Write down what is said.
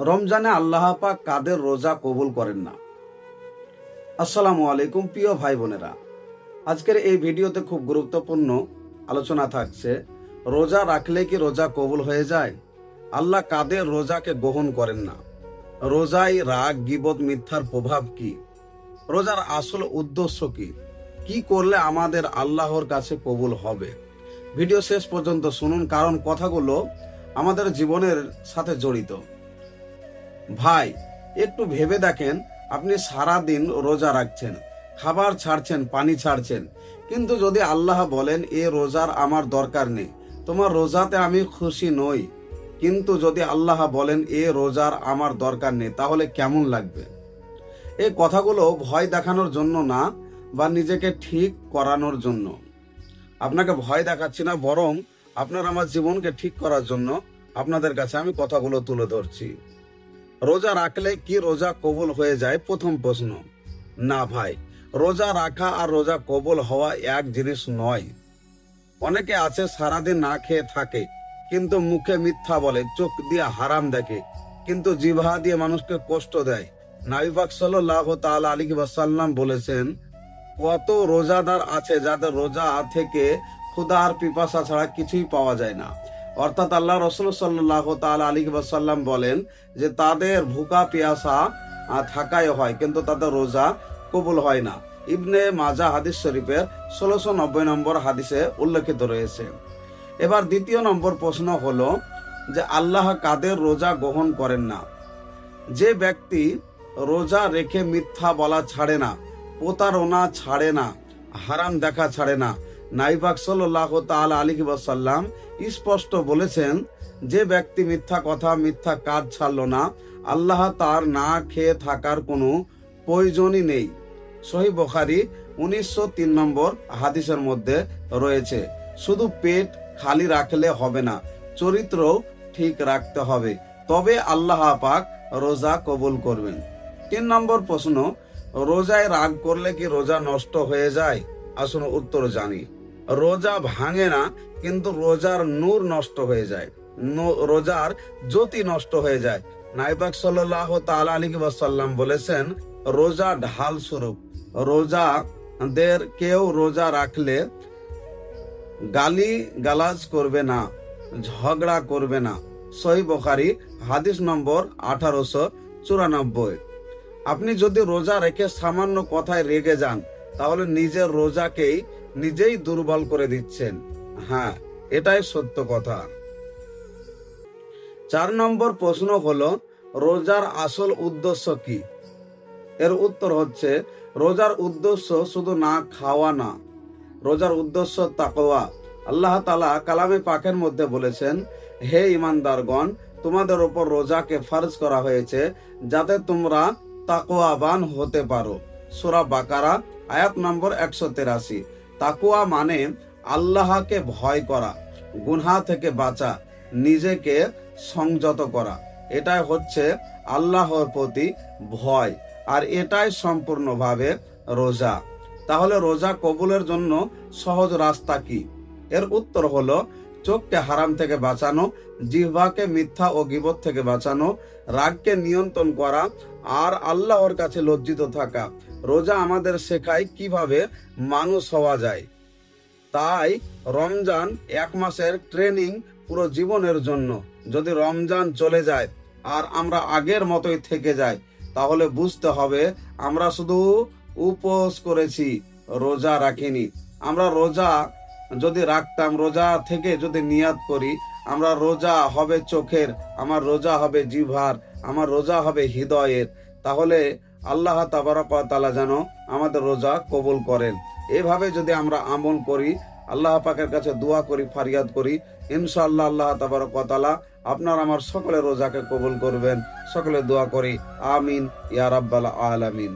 রমজানে আল্লাহ পাক কাদের রোজা কবুল করেন না? আসসালামু আলাইকুম প্রিয় ভাই বোনেরা, আজকের এই ভিডিওতে খুব গুরুত্বপূর্ণ আলোচনা থাকছে। রোজা রাখলে কি রোজা কবুল হয়ে যায়? আল্লাহ কাদের রোজাকে গ্রহণ করেন না? রোজায় রাগ, গীবত, মিথ্যার প্রভাব কি? রোজার আসল উদ্দেশ্য কি? কি করলে আমাদের আল্লাহর কাছে কবুল হবে? ভিডিও শেষ পর্যন্ত শুনুন, কারণ কথাগুলো আমাদের জীবনের সাথে জড়িত। ভাই, একটু ভেবে দেখেন, আপনি সারা দিন রোজা রাখছেন, খাবার ছাড়ছেন, পানি ছাড়ছেন, কিন্তু যদি আল্লাহ বলেন এ রোজার আমার দরকার নেই, তোমার রোজাতে আমি খুশি নই, কিন্তু যদি আল্লাহ বলেন এ রোজার আমার দরকার নেই, তাহলে কেমন লাগবে? এই কথাগুলো ভয় দেখানোর জন্য না, বা নিজেকে ঠিক করানোর জন্য। আপনাকে ভয় দেখাচ্ছি না, বরং আপনার আমার জীবনকে ঠিক করার জন্য আপনাদের কাছে আমি কথাগুলো তুলে ধরছি। রোজা রাখলে কি রোজা কবুল হয়ে যায়? প্রথম প্রশ্ন, না ভাই, রোজা রাখা আর রোজা কবুল হওয়া এক জিনিস নয়। অনেকে আছে সারাদিন না খেয়ে থাকে, কিন্তু মুখে মিথ্যা বলে, চোখ দিয়ে হারাম দেখে, কিন্তু জিহ্বা দিয়ে মানুষকে কষ্ট দেয়। নবী পাক সাল্লাল্লাহু তাআলা আলাইহি ওয়াসাল্লাম বলেছেন, কত রোজাদার আছে যাদের রোজা থেকে ক্ষুধা আর পিপাসা ছাড়া কিছুই পাওয়া যায় না। অর্থাৎ আল্লাহ রাসূল সাল্লাল্লাহু তাআলা আলাইহি ওয়াসাল্লাম বলেন যে তাদের ভুকা পিয়াসা থাকাই হয়, কিন্তু তাদের রোজা কবুল হয় না। ইবনে মাজা হাদিস শরীফের 1690 নম্বর হাদিসে উল্লেখিত রয়েছে। এবার দ্বিতীয় নম্বর প্রশ্ন হলো যে আল্লাহ কাদের রোজা গ্রহণ করেন না? যে ব্যক্তি রোজা রেখে মিথ্যা বলা ছাড়ে না, প্রতারণা ছাড়ে না, হারাম দেখা ছাড়ে না। নবী পাক সাল্লাল্লাহু তাআলা আলাইহি ওয়াসাল্লাম স্পষ্ট বলেছেন, যে ব্যক্তি মিথ্যা কথা, মিথ্যা কাজ ছাড়লো না, আল্লাহ তার না খেয়ে থাকার কোনো প্রয়োজনই নেই। সহিহ বুখারী 1903 নম্বর হাদিসের মধ্যে রয়েছে। শুধু পেট খালি রাখলে হবে না, চরিত্র ঠিক রাখতে হবে, তবে আল্লাহ পাক রোজা কবুল করবেন। 3 নম্বর প্রশ্ন, রোজায় রাগ করলে কি রোজা নষ্ট হয়ে যায়? আসুন উত্তর জানি। রোজা ভাঙে না, কিন্তু রোজার নূর নষ্ট হয়ে যায়, রোজার জ্যোতি নষ্ট হয়ে যায়। নবী পাক সাল্লাল্লাহু তাআলা আলাইহি ওয়াসাল্লাম বলেছেন, রোজা ঢাল স্বরূপ। রোজাদের কেউ রোজা রাখলে গালি গালাজ করবে না, ঝগড়া করবে না। সহিহ বুখারী হাদিস নম্বর 1894। আপনি যদি রোজা রেখে সামান্য কথায় রেগে যান, তাহলে নিজের রোজাকেই নিজেই দুর্বল করে দিচ্ছেন। হ্যাঁ, এটাই সত্য কথা। 4 নম্বর প্রশ্ন হলো, রোজার আসল উদ্দেশ্য কি? এর উত্তর হচ্ছে, রোজার উদ্দেশ্য শুধু না খাওয়া না, রোজার উদ্দেশ্য তাকওয়া। আল্লাহ তাআলা কালামে পাকের মধ্যে বলেছেন, হে ঈমানদারগণ, তোমাদের উপর রোজাকে ফরজ করা হয়েছে যাতে তোমরা তাকওয়াবান হতে পারো। সূরা বাকারা আয়াত নম্বর 183। তাকওয়া মানে আল্লাহকে ভয় করা, গুনাহ থেকে বাঁচা, নিজেকে সংযত করা। এটাই হচ্ছে আল্লাহর প্রতি ভয়, আর এটাই সম্পূর্ণভাবে রোজা। তাহলে রোজা কবুলের জন্য সহজ রাস্তা কি? এর উত্তর হলো, চোখকে হারাম থেকে বাঁচানো, জিহ্বাকে মিথ্যা ও গীবত থেকে বাঁচানো, রাগকে নিয়ন্ত্রণ করা, আর আল্লাহর কাছে লজ্জিত থাকা। রোজা আমাদের শেখায় কিভাবে মানুষ হওয়া যায়। তাই রমজান 1 মাসের ট্রেনিং পুরো জীবনের জন্য। যদি রমজান চলে যায় আর আমরা আগের মতোই থেকে যাই, তাহলে বুঝতে হবে আমরা শুধু উপোস করেছি, রোজা রাখিনি। আমরা রোজা যদি রাখতাম, রোজা থেকে যদি নিয়াত করি, আমরা রোজা হবে চোখের, আমার রোজা হবে জিহ্বার, আমার রোজা হবে হৃদয়ের, তাহলে আল্লাহ তাবারক ওয়া তাআলা যেন আমাদের রোজা কবুল করেন। এভাবে যদি আমরা আমল করি, আল্লাহ পাকের কাছে দোয়া করি, ফারিয়াদ করি, ইনশাআল্লাহ আল্লাহ তাবারক ওয়া তাআলা আপনার আমার সকলের রোজাকে কবুল করবেন। সকলে দোয়া করি, আমিন ইয়া রাব্বাল আলামিন।